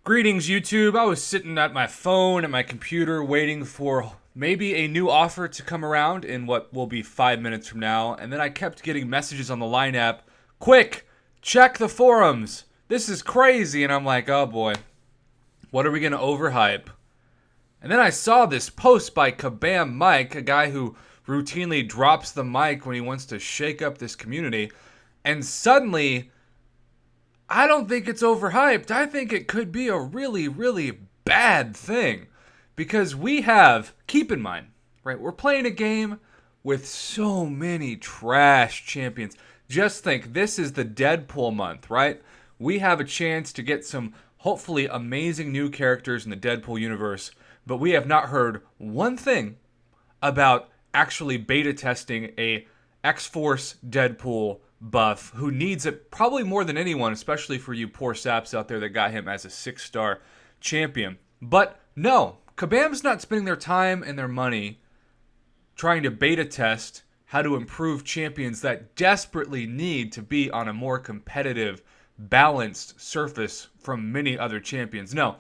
Greetings, YouTube. I was sitting at my phone and my computer waiting for maybe a new offer to come around in what will be 5 minutes from now, and then I kept getting messages on the Line app, "Quick, check the forums. This is crazy." And I'm like, oh boy, what are we going to overhype? And then I saw this post by Kabam Mike, a guy who routinely drops the mic when he wants to shake up this community, and suddenly I don't think it's overhyped. I think it could be a really, really bad thing. Because we have, keep in mind, right, we're playing a game with so many trash champions. Just think, this is the Deadpool month, right? We have a chance to get some hopefully amazing new characters in the Deadpool universe, but we have not heard one thing about actually beta testing a X-Force Deadpool buff, who needs it probably more than anyone, especially for you poor saps out there that got him as a 6-star champion. But no, Kabam's not spending their time and their money trying to beta test how to improve champions that desperately need to be on a more competitive, balanced surface from many other champions. No,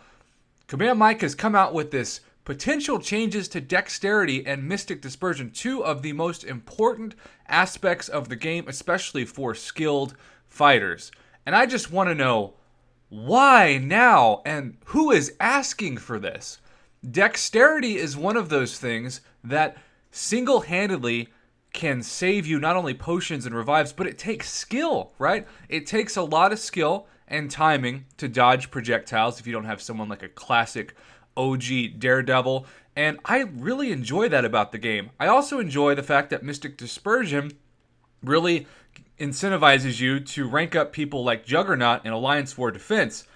Kabam Mike has come out with this potential changes to Dexterity and Mystic Dispersion, two of the most important aspects of the game, especially for skilled fighters. And I just want to know, why now, and who is asking for this? Dexterity is one of those things that single-handedly can save you not only potions and revives, but it takes skill, right? It takes a lot of skill and timing to dodge projectiles if you don't have someone like a classic OG Daredevil, and I really enjoy that about the game. I also enjoy the fact that Mystic Dispersion really incentivizes you to rank up people like Juggernaut in Alliance War Defense.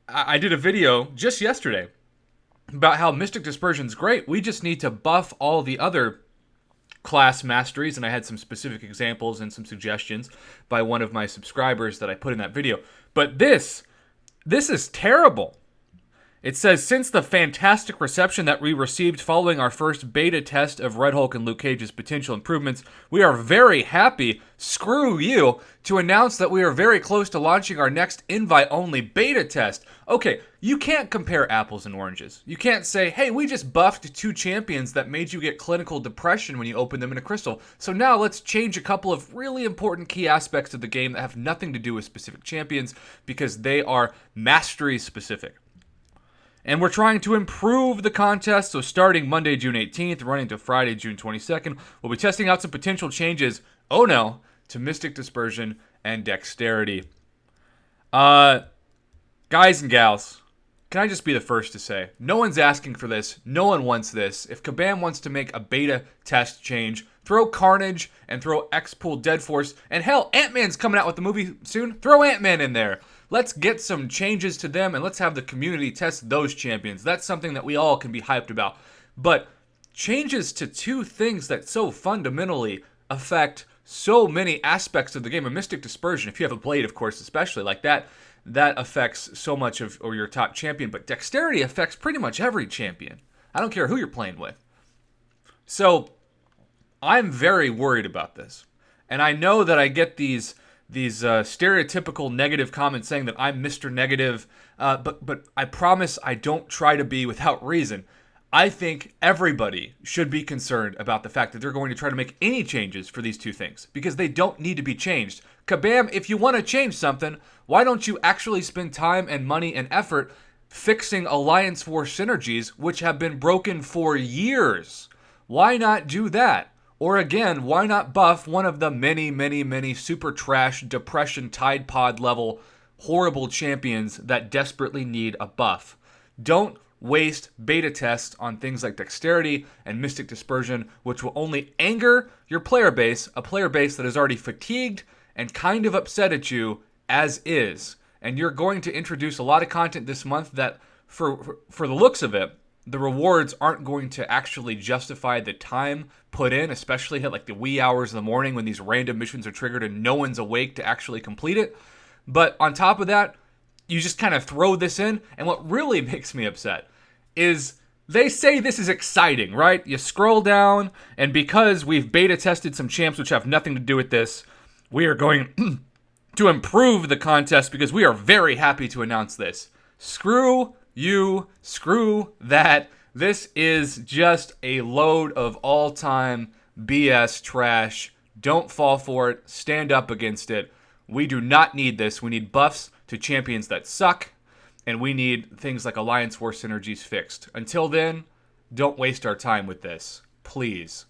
I did a video just yesterday about how Mystic Dispersion's great. We just need to buff all the other class masteries, and I had some specific examples and some suggestions by one of my subscribers that I put in that video. But this is terrible. It says, since the fantastic reception that we received following our first beta test of Red Hulk and Luke Cage's potential improvements, we are very happy, screw you, to announce that we are very close to launching our next invite-only beta test. Okay, you can't compare apples and oranges. You can't say, hey, we just buffed 2 champions that made you get clinical depression when you open them in a crystal, so now let's change a couple of really important key aspects of the game that have nothing to do with specific champions because they are mastery-specific. And we're trying to improve the contest, so starting Monday, June 18th, running to Friday, June 22nd, we'll be testing out some potential changes, oh no, to Mystic Dispersion and Dexterity. Guys and gals, can I just be the first to say, no one's asking for this, no one wants this. If Kabam wants to make a beta test change, throw Carnage and throw X-Pool Dead Force, and hell, Ant-Man's coming out with the movie soon, throw Ant-Man in there. Let's get some changes to them, and let's have the community test those champions. That's something that we all can be hyped about. But changes to 2 things that so fundamentally affect so many aspects of the game. A Mystic Dispersion, if you have a Blade, of course, especially like that affects so much of or your top champion. But Dexterity affects pretty much every champion. I don't care who you're playing with. So I'm very worried about this. And I know that I get these stereotypical negative comments saying that I'm Mr. Negative, but I promise I don't try to be without reason. I think everybody should be concerned about the fact that they're going to try to make any changes for these 2 things, because they don't need to be changed. Kabam, if you want to change something, why don't you actually spend time and money and effort fixing Alliance War synergies, which have been broken for years? Why not do that? Or again, why not buff one of the many, many, many super trash, depression, Tide Pod level, horrible champions that desperately need a buff? Don't waste beta tests on things like Dexterity and Mystic Dispersion, which will only anger your player base, a player base that is already fatigued and kind of upset at you as is. And you're going to introduce a lot of content this month that, for the looks of it, the rewards aren't going to actually justify the time put in, especially at like the wee hours of the morning when these random missions are triggered and no one's awake to actually complete it. But on top of that, you just kind of throw this in, and what really makes me upset is they say this is exciting, right? You scroll down, and because we've beta tested some champs which have nothing to do with this, we are going to improve the contest because we are very happy to announce this. Screw you, screw that. This is just a load of all-time BS trash. Don't fall for it. Stand up against it. We do not need this. We need buffs to champions that suck, and we need things like Alliance War synergies fixed. Until then, don't waste our time with this. Please.